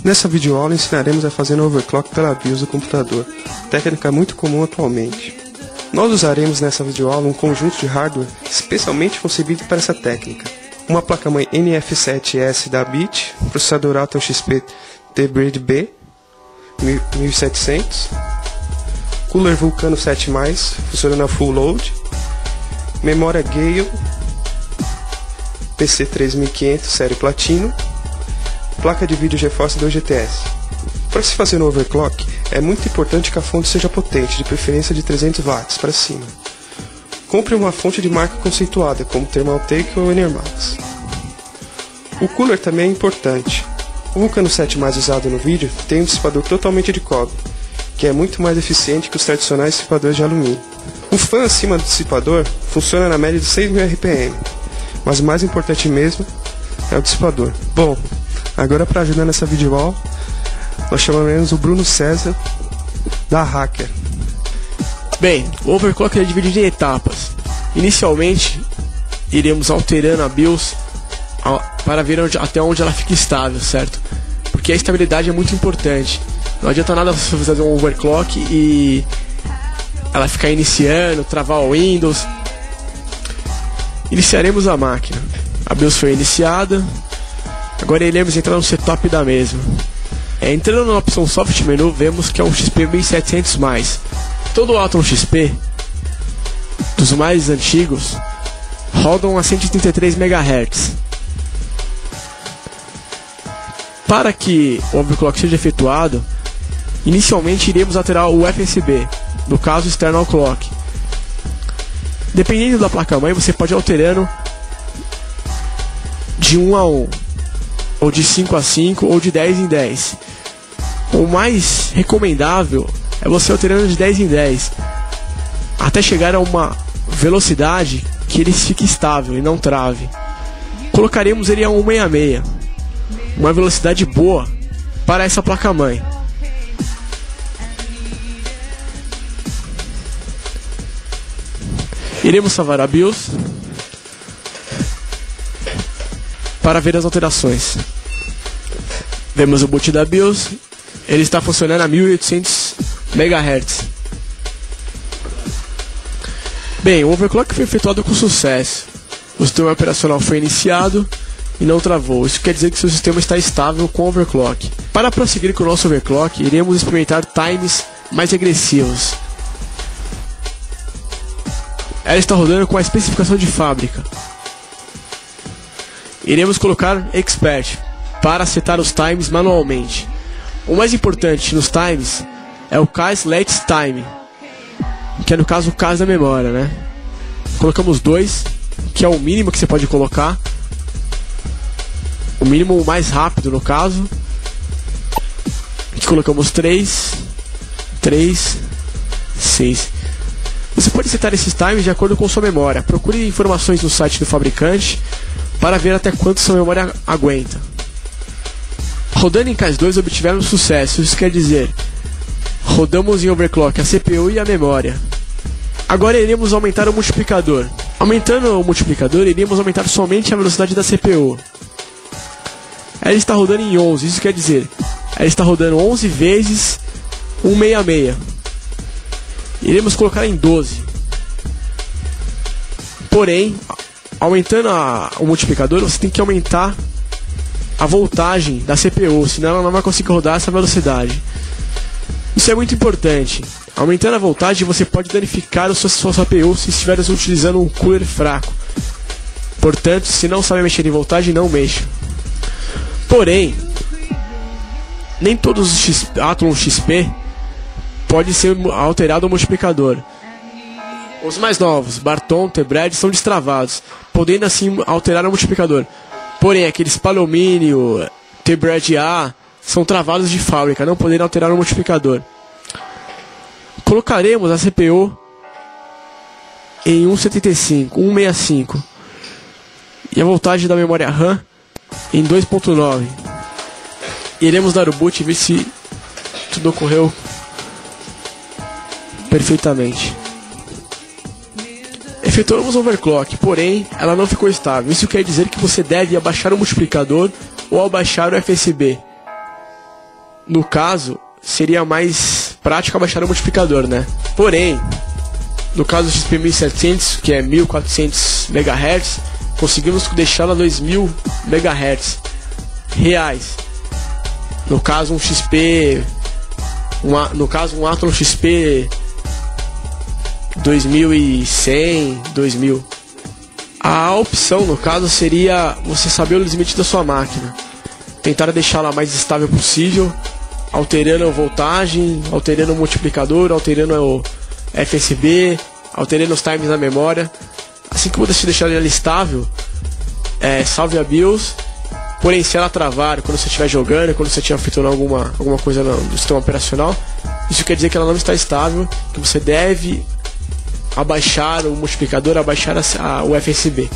Nessa videoaula ensinaremos a fazer o overclock pela BIOS do computador, técnica muito comum atualmente. Nós usaremos nessa videoaula um conjunto de hardware especialmente concebido para essa técnica. Uma placa-mãe NF7S da BIT, processador Atom XP T-Bridge B 1700, cooler Vulcano 7+, funcionando a full load, memória Gale PC 3500 série Platino, placa de vídeo GeForce 2 GTS. Para se fazer no overclock, é muito importante que a fonte seja potente, de preferência de 300 watts para cima. Compre uma fonte de marca conceituada, como Thermaltake ou Enermax. O cooler também é importante. O Vulcano 7+, usado no vídeo tem um dissipador totalmente de cobre, que é muito mais eficiente que os tradicionais dissipadores de alumínio. O fan acima do dissipador funciona na média de 6.000 RPM, mas o mais importante mesmo é o dissipador. Bom, agora para ajudar nessa videoaula, nós chamaremos o Bruno César da Hacker. Bem, o overclock é dividido em etapas. Inicialmente, iremos alterando a BIOS para ver até onde ela fica estável, certo? Porque a estabilidade é muito importante. Não adianta nada você fazer um overclock e ela ficar iniciando, travar o Windows. Iniciaremos a máquina. A BIOS foi iniciada. Agora iremos entrar no setup da mesma. Entrando na opção Soft Menu, vemos que é um XP 1700+. Todo o Atom XP, dos mais antigos, rodam a 133 MHz. Para que o overclock seja efetuado, inicialmente iremos alterar o FSB, no caso External Clock. Dependendo da placa-mãe, você pode ir alterando de 1 a 1, ou de 5 a 5, ou de 10 em 10. O mais recomendável é você alterando de 10 em 10, até chegar a uma velocidade que ele fique estável e não trave. Colocaremos ele a 166, uma velocidade boa para essa placa-mãe. Iremos salvar a BIOS para ver as alterações. Vemos o boot da BIOS, ele está funcionando a 1800 MHz. Bem, o overclock foi efetuado com sucesso. O sistema operacional foi iniciado e não travou. Isso quer dizer que seu sistema está estável com overclock. Para prosseguir com o nosso overclock, iremos experimentar times mais agressivos. Ela está rodando com a especificação de fábrica. Iremos colocar Expert para setar os times manualmente. O mais importante nos times é o Case Latest Time, que é no caso o caso da memória, né? Colocamos 2, que é o mínimo que você pode colocar. O mínimo mais rápido no caso. Aqui colocamos 3, 6. Você pode setar esses times de acordo com sua memória. Procure informações no site do fabricante para ver até quanto sua memória aguenta. Rodando em Case 2 obtivemos sucesso. Isso quer dizer, rodamos em overclock a CPU e a memória. Agora iremos aumentar o multiplicador. Aumentando o multiplicador, iremos aumentar somente a velocidade da CPU. Ela está rodando em 11, isso quer dizer, ela está rodando 11 vezes 166. Iremos colocar em 12. Porém, aumentando o multiplicador, você tem que aumentar a voltagem da CPU, senão ela não vai conseguir rodar essa velocidade. Isso é muito importante. Aumentando a voltagem, você pode danificar a sua CPU se estiver utilizando um cooler fraco. Portanto, se não sabe mexer em voltagem, não mexa. Porém, nem todos os Atom XP pode ser alterado o multiplicador. Os mais novos, Barton, T-Bridge, são destravados, podendo assim alterar o multiplicador. Porém, aqueles Palomínio, T-Bridge A, são travados de fábrica, não podendo alterar o multiplicador. Colocaremos a CPU em 165 e a voltagem da memória RAM em 2.9. Iremos dar o boot e ver se tudo ocorreu perfeitamente. Efetuamos overclock, porém ela não ficou estável. Isso quer dizer que você deve abaixar o multiplicador ou abaixar o FSB. No caso, seria mais prático abaixar o multiplicador, né? Porém, no caso do XP 1700, que é 1400 MHz, conseguimos deixá-la a 2000 MHz reais. No caso, um XP... um Athlon XP 2100, 2000. A opção, no caso, seria você saber os limites da sua máquina. Tentar deixá-la mais estável possível, alterando a voltagem, alterando o multiplicador, alterando o FSB, alterando os times na memória. Assim que você deixar ela estável, salve a BIOS. Porém, se ela travar quando você estiver jogando, quando você estiver feito alguma coisa no sistema operacional, isso quer dizer que ela não está estável, que você deve abaixar o multiplicador, abaixar o FSB.